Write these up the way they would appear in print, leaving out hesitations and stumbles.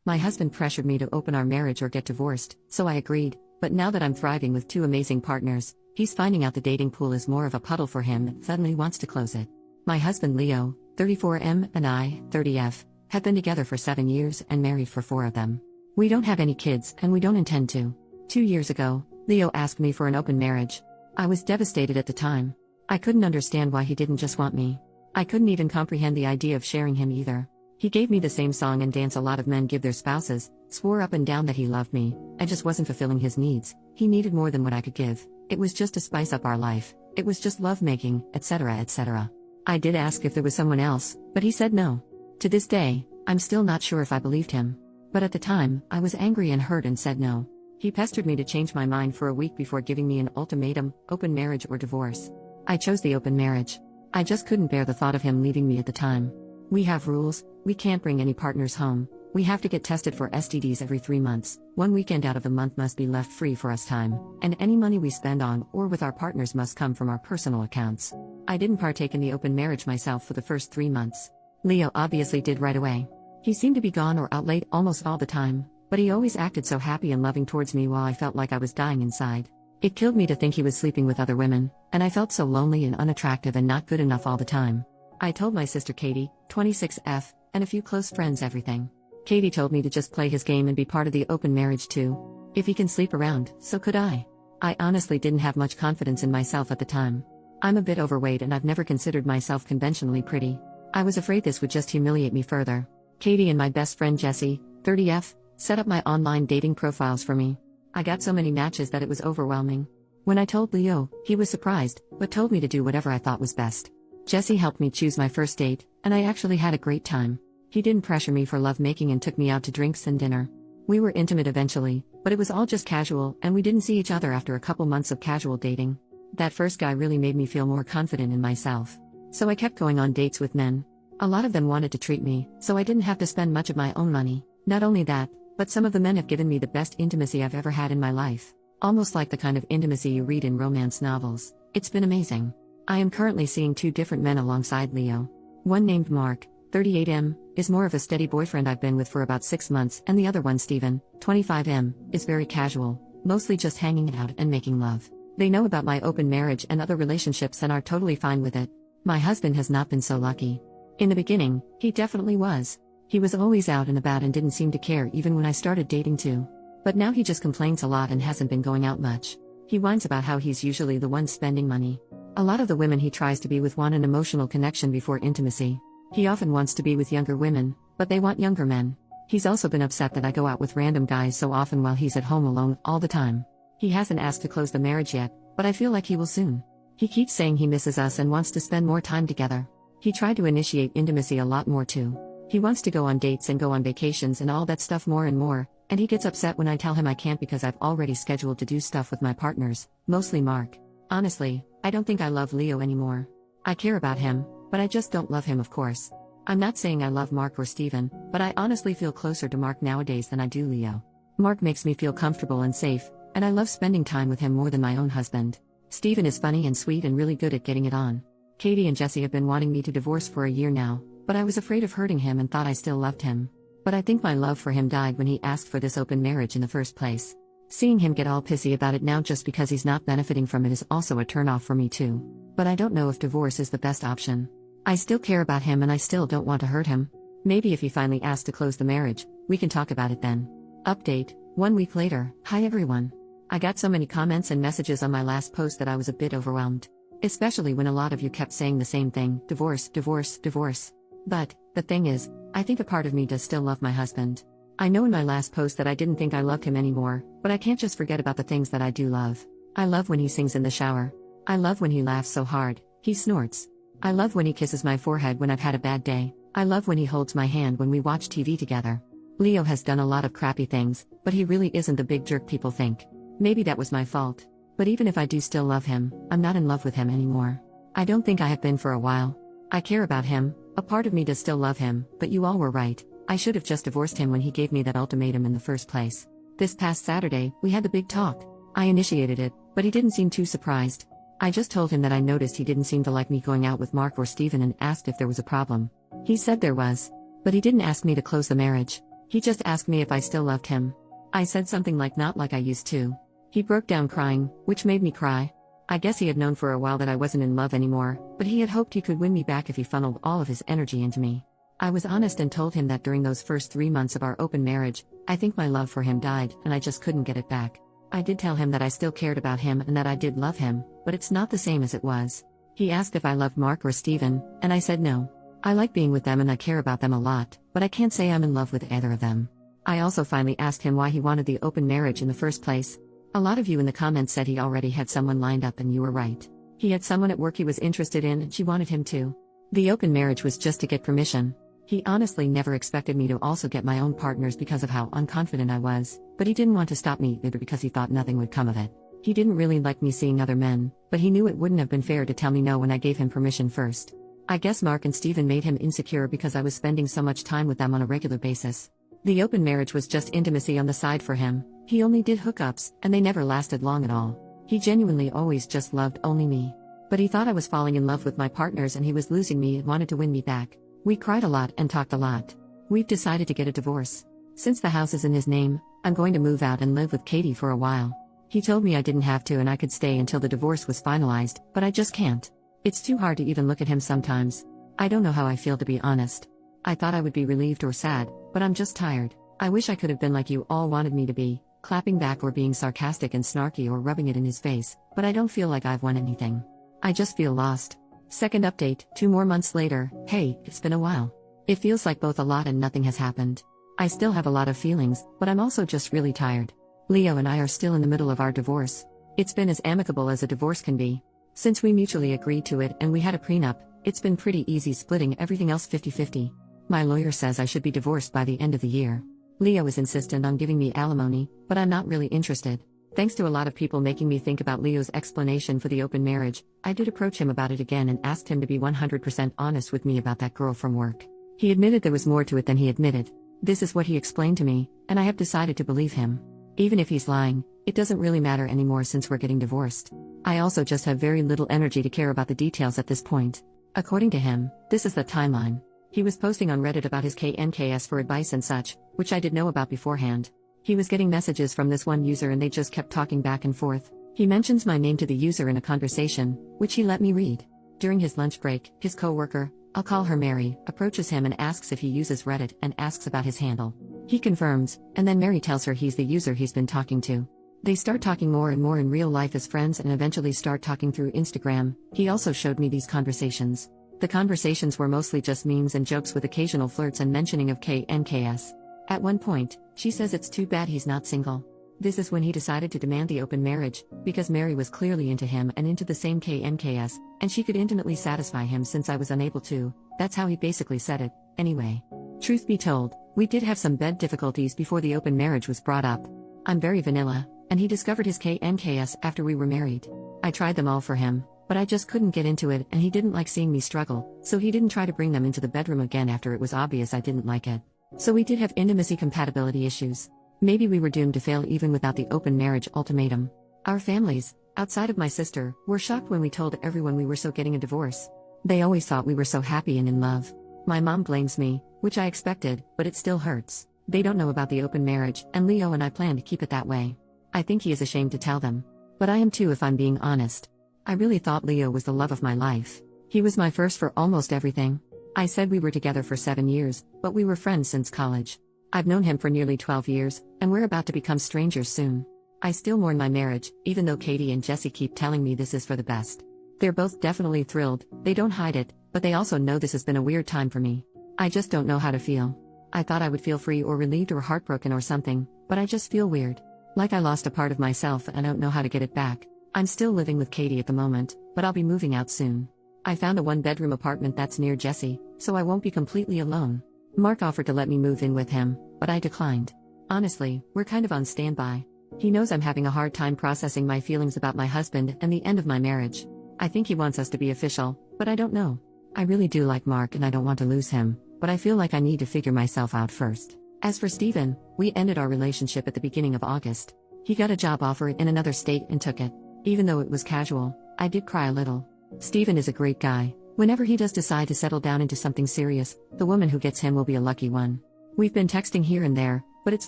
My husband pressured me to open our marriage or get divorced, so I agreed, but now that I'm thriving with two amazing partners, he's finding out the dating pool is more of a puddle for him and suddenly wants to close it. My husband Leo, 34M, and I, 30F, have been together for 7 years and married for 4 of them. We don't have any kids and we don't intend to. 2 years ago, Leo asked me for an open marriage. I was devastated at the time. I couldn't understand why he didn't just want me. I couldn't even comprehend the idea of sharing him either. He gave me the same song and dance a lot of men give their spouses, swore up and down that he loved me. I just wasn't fulfilling his needs. He needed more than what I could give. It was just to spice up our life. It was just lovemaking, etc., etc. I did ask if there was someone else, but he said no. To this day, I'm still not sure if I believed him. But at the time, I was angry and hurt and said no. He pestered me to change my mind for a week before giving me an ultimatum, open marriage or divorce. I chose the open marriage. I just couldn't bear the thought of him leaving me at the time. We have rules. We can't bring any partners home. We have to get tested for STDs every 3 months. 1 weekend out of the month must be left free for us time, and any money we spend on or with our partners must come from our personal accounts. I didn't partake in the open marriage myself for the first 3 months. Leo obviously did right away. He seemed to be gone or out late almost all the time, but he always acted so happy and loving towards me while I felt like I was dying inside. It killed me to think he was sleeping with other women, and I felt so lonely and unattractive and not good enough all the time. I told my sister Katie, 26F, and a few close friends everything. Katie told me to just play his game and be part of the open marriage too. If he can sleep around, so could I. I honestly didn't have much confidence in myself at the time. I'm a bit overweight and I've never considered myself conventionally pretty. I was afraid this would just humiliate me further. Katie and my best friend Jessie, 30F, set up my online dating profiles for me. I got so many matches that it was overwhelming. When I told Leo, he was surprised, but told me to do whatever I thought was best. Jessie helped me choose my first date, and I actually had a great time. He didn't pressure me for lovemaking and took me out to drinks and dinner. We were intimate eventually, but it was all just casual and we didn't see each other after a couple months of casual dating. That first guy really made me feel more confident in myself. So I kept going on dates with men. A lot of them wanted to treat me, so I didn't have to spend much of my own money. Not only that, but some of the men have given me the best intimacy I've ever had in my life. Almost like the kind of intimacy you read in romance novels. It's been amazing. I am currently seeing 2 different men alongside Leo. One named Mark, 38M, is more of a steady boyfriend I've been with for about 6 months, and the other one, Steven, 25M, is very casual, mostly just hanging out and making love. They know about my open marriage and other relationships and are totally fine with it. My husband has not been so lucky. In the beginning, he definitely was. He was always out and about and didn't seem to care even when I started dating too. But now he just complains a lot and hasn't been going out much. He whines about how he's usually the one spending money. A lot of the women he tries to be with want an emotional connection before intimacy. He often wants to be with younger women, but they want younger men. He's also been upset that I go out with random guys so often while he's at home alone all the time. He hasn't asked to close the marriage yet, but I feel like he will soon. He keeps saying he misses us and wants to spend more time together. He tried to initiate intimacy a lot more too. He wants to go on dates and go on vacations and all that stuff more and more, and he gets upset when I tell him I can't because I've already scheduled to do stuff with my partners, mostly Mark. Honestly, I don't think I love Leo anymore. I care about him, but I just don't love him, of course. I'm not saying I love Mark or Steven, but I honestly feel closer to Mark nowadays than I do Leo. Mark makes me feel comfortable and safe, and I love spending time with him more than my own husband. Steven is funny and sweet and really good at getting it on. Katie and Jessie have been wanting me to divorce for a year now, but I was afraid of hurting him and thought I still loved him. But I think my love for him died when he asked for this open marriage in the first place. Seeing him get all pissy about it now just because he's not benefiting from it is also a turnoff for me too. But I don't know if divorce is the best option. I still care about him and I still don't want to hurt him. Maybe if he finally asks to close the marriage, we can talk about it then. Update, 1 week later. Hi everyone. I got so many comments and messages on my last post that I was a bit overwhelmed. Especially when a lot of you kept saying the same thing, divorce, divorce, divorce. But, the thing is, I think a part of me does still love my husband. I know in my last post that I didn't think I loved him anymore, but I can't just forget about the things that I do love. I love when he sings in the shower. I love when he laughs so hard, he snorts. I love when he kisses my forehead when I've had a bad day. I love when he holds my hand when we watch TV together. Leo has done a lot of crappy things, but he really isn't the big jerk people think. Maybe that was my fault. But even if I do still love him, I'm not in love with him anymore. I don't think I have been for a while. I care about him, a part of me does still love him, but you all were right. I should have just divorced him when he gave me that ultimatum in the first place. This past Saturday, we had the big talk. I initiated it, but he didn't seem too surprised. I just told him that I noticed he didn't seem to like me going out with Mark or Steven and asked if there was a problem. He said there was. But he didn't ask me to close the marriage. He just asked me if I still loved him. I said something like not like I used to. He broke down crying, which made me cry. I guess he had known for a while that I wasn't in love anymore, but he had hoped he could win me back if he funneled all of his energy into me. I was honest and told him that during those first 3 months of our open marriage, I think my love for him died and I just couldn't get it back. I did tell him that I still cared about him and that I did love him, but it's not the same as it was. He asked if I loved Mark or Steven, and I said no. I like being with them and I care about them a lot, but I can't say I'm in love with either of them. I also finally asked him why he wanted the open marriage in the first place. A lot of you in the comments said he already had someone lined up, and you were right. He had someone at work he was interested in and she wanted him too. The open marriage was just to get permission. He honestly never expected me to also get my own partners because of how unconfident I was, but he didn't want to stop me either because he thought nothing would come of it. He didn't really like me seeing other men, but he knew it wouldn't have been fair to tell me no when I gave him permission first. I guess Mark and Steven made him insecure because I was spending so much time with them on a regular basis. The open marriage was just intimacy on the side for him. He only did hookups, and they never lasted long at all. He genuinely always just loved only me. But he thought I was falling in love with my partners and he was losing me and wanted to win me back. We cried a lot and talked a lot. We've decided to get a divorce. Since the house is in his name, I'm going to move out and live with Katie for a while. He told me I didn't have to and I could stay until the divorce was finalized, but I just can't. It's too hard to even look at him sometimes. I don't know how I feel, to be honest. I thought I would be relieved or sad, but I'm just tired. I wish I could have been like you all wanted me to be, clapping back or being sarcastic and snarky or rubbing it in his face, but I don't feel like I've won anything. I just feel lost. Second update, 2 more months later. Hey, it's been a while. It feels like both a lot and nothing has happened. I still have a lot of feelings, but I'm also just really tired. Leo and I are still in the middle of our divorce. It's been as amicable as a divorce can be. Since we mutually agreed to it and we had a prenup, it's been pretty easy splitting everything else 50-50. My lawyer says I should be divorced by the end of the year. Leo is insistent on giving me alimony, but I'm not really interested. Thanks to a lot of people making me think about Leo's explanation for the open marriage, I did approach him about it again and asked him to be 100% honest with me about that girl from work. He admitted there was more to it than he admitted. This is what he explained to me, and I have decided to believe him. Even if he's lying, it doesn't really matter anymore since we're getting divorced. I also just have very little energy to care about the details at this point. According to him, this is the timeline. He was posting on Reddit about his KNKS for advice and such, which I did know about beforehand. He was getting messages from this one user and they just kept talking back and forth. He mentions my name to the user in a conversation, which he let me read. During his lunch break, his coworker, I'll call her Mary, approaches him and asks if he uses Reddit and asks about his handle. He confirms, and then Mary tells her he's the user he's been talking to. They start talking more and more in real life as friends and eventually start talking through Instagram. He also showed me these conversations. The conversations were mostly just memes and jokes with occasional flirts and mentioning of KNKS. At one point, she says it's too bad he's not single. This is when he decided to demand the open marriage, because Mary was clearly into him and into the same KNKS, and she could intimately satisfy him since I was unable to. That's how he basically said it. Anyway, truth be told, we did have some bed difficulties before the open marriage was brought up. I'm very vanilla, and he discovered his KNKS after we were married. I tried them all for him, but I just couldn't get into it and he didn't like seeing me struggle, so he didn't try to bring them into the bedroom again after it was obvious I didn't like it. So we did have intimacy compatibility issues. Maybe we were doomed to fail even without the open marriage ultimatum. Our families, outside of my sister, were shocked when we told everyone we were getting a divorce. They always thought we were so happy and in love. My mom blames me, which I expected, but it still hurts. They don't know about the open marriage, and Leo and I plan to keep it that way. I think he is ashamed to tell them. But I am too if I'm being honest. I really thought Leo was the love of my life. He was my first for almost everything. I said we were together for 7 years, but we were friends since college. I've known him for nearly 12 years, and we're about to become strangers soon. I still mourn my marriage, even though Katie and Jesse keep telling me this is for the best. They're both definitely thrilled, they don't hide it, but they also know this has been a weird time for me. I just don't know how to feel. I thought I would feel free or relieved or heartbroken or something, but I just feel weird. Like I lost a part of myself and I don't know how to get it back. I'm still living with Katie at the moment, but I'll be moving out soon. I found a 1-bedroom apartment that's near Jesse, so I won't be completely alone. Mark offered to let me move in with him, but I declined. Honestly, we're kind of on standby. He knows I'm having a hard time processing my feelings about my husband and the end of my marriage. I think he wants us to be official, but I don't know. I really do like Mark and I don't want to lose him, but I feel like I need to figure myself out first. As for Steven, we ended our relationship at the beginning of August. He got a job offer in another state and took it. Even though it was casual, I did cry a little. Steven is a great guy. Whenever he does decide to settle down into something serious, the woman who gets him will be a lucky one. We've been texting here and there, but it's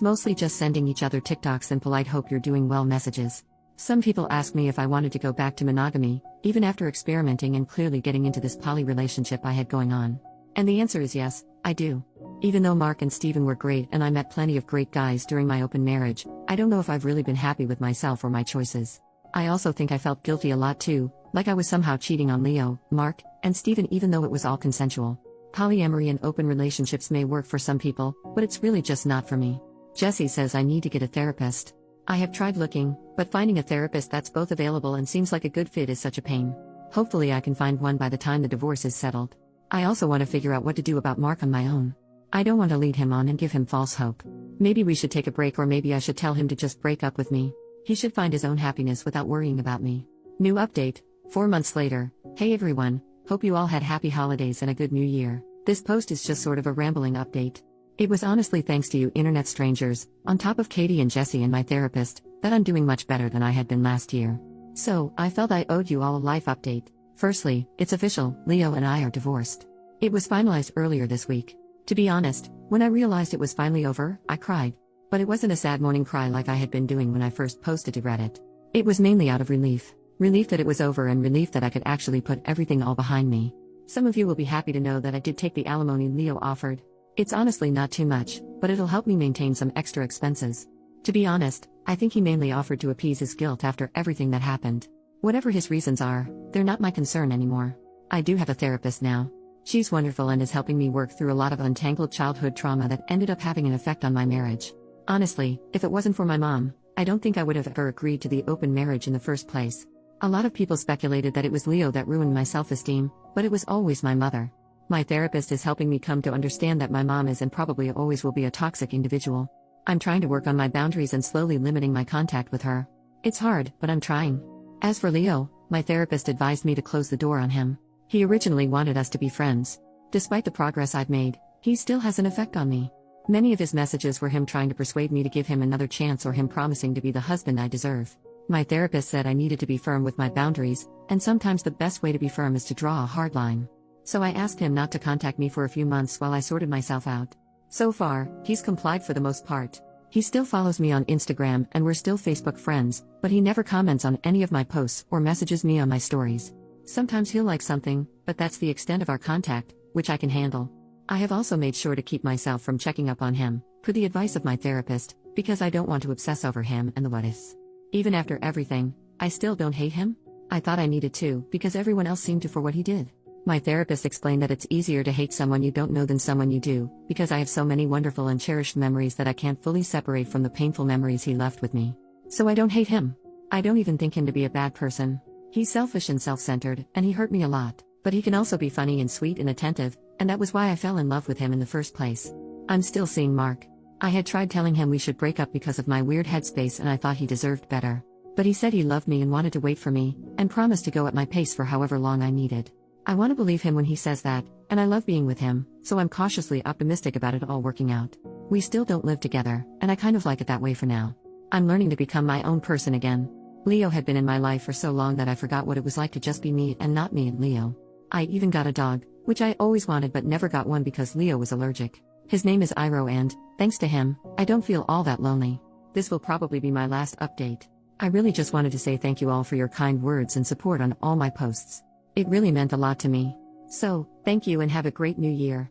mostly just sending each other TikToks and polite hope you're doing well messages. Some people ask me if I wanted to go back to monogamy, even after experimenting and clearly getting into this poly relationship I had going on. And the answer is yes, I do. Even though Mark and Steven were great and I met plenty of great guys during my open marriage, I don't know if I've really been happy with myself or my choices. I also think I felt guilty a lot too, like I was somehow cheating on Leo, Mark, and Steven even though it was all consensual. Polyamory and open relationships may work for some people, but it's really just not for me. Jesse says I need to get a therapist. I have tried looking, but finding a therapist that's both available and seems like a good fit is such a pain. Hopefully I can find one by the time the divorce is settled. I also want to figure out what to do about Mark on my own. I don't want to lead him on and give him false hope. Maybe we should take a break, or maybe I should tell him to just break up with me. He should find his own happiness without worrying about me. New update, 4 months later. Hey everyone, hope you all had happy holidays and a good new year. This post is just sort of a rambling update. It was honestly thanks to you internet strangers, on top of Katie and Jesse and my therapist, that I'm doing much better than I had been last year. So, I felt I owed you all a life update. Firstly, it's official, Leo and I are divorced. It was finalized earlier this week. To be honest, when I realized it was finally over, I cried. But it wasn't a sad morning cry like I had been doing when I first posted to Reddit. It was mainly out of relief. Relief that it was over and relief that I could actually put everything all behind me. Some of you will be happy to know that I did take the alimony Leo offered. It's honestly not too much, but it'll help me maintain some extra expenses. To be honest, I think he mainly offered to appease his guilt after everything that happened. Whatever his reasons are, they're not my concern anymore. I do have a therapist now. She's wonderful and is helping me work through a lot of untangled childhood trauma that ended up having an effect on my marriage. Honestly, if it wasn't for my mom, I don't think I would have ever agreed to the open marriage in the first place. A lot of people speculated that it was Leo that ruined my self-esteem, but it was always my mother. My therapist is helping me come to understand that my mom is and probably always will be a toxic individual. I'm trying to work on my boundaries and slowly limiting my contact with her. It's hard, but I'm trying. As for Leo, my therapist advised me to close the door on him. He originally wanted us to be friends. Despite the progress I've made, he still has an effect on me. Many of his messages were him trying to persuade me to give him another chance or him promising to be the husband I deserve. My therapist said I needed to be firm with my boundaries, and sometimes the best way to be firm is to draw a hard line. So I asked him not to contact me for a few months while I sorted myself out. So far, he's complied for the most part. He still follows me on Instagram and we're still Facebook friends, but he never comments on any of my posts or messages me on my stories. Sometimes he'll like something, but that's the extent of our contact, which I can handle. I have also made sure to keep myself from checking up on him, per the advice of my therapist, because I don't want to obsess over him and the what-ifs. Even after everything, I still don't hate him? I thought I needed to, because everyone else seemed to for what he did. My therapist explained that it's easier to hate someone you don't know than someone you do, because I have so many wonderful and cherished memories that I can't fully separate from the painful memories he left with me. So I don't hate him. I don't even think him to be a bad person. He's selfish and self-centered, and he hurt me a lot, but he can also be funny and sweet and attentive, and that was why I fell in love with him in the first place. I'm still seeing Mark. I had tried telling him we should break up because of my weird headspace and I thought he deserved better. But he said he loved me and wanted to wait for me, and promised to go at my pace for however long I needed. I want to believe him when he says that, and I love being with him, so I'm cautiously optimistic about it all working out. We still don't live together, and I kind of like it that way for now. I'm learning to become my own person again. Leo had been in my life for so long that I forgot what it was like to just be me and not me and Leo. I even got a dog, which I always wanted but never got one because Leo was allergic. His name is Iro and, thanks to him, I don't feel all that lonely. This will probably be my last update. I really just wanted to say thank you all for your kind words and support on all my posts. It really meant a lot to me. So, thank you and have a great new year.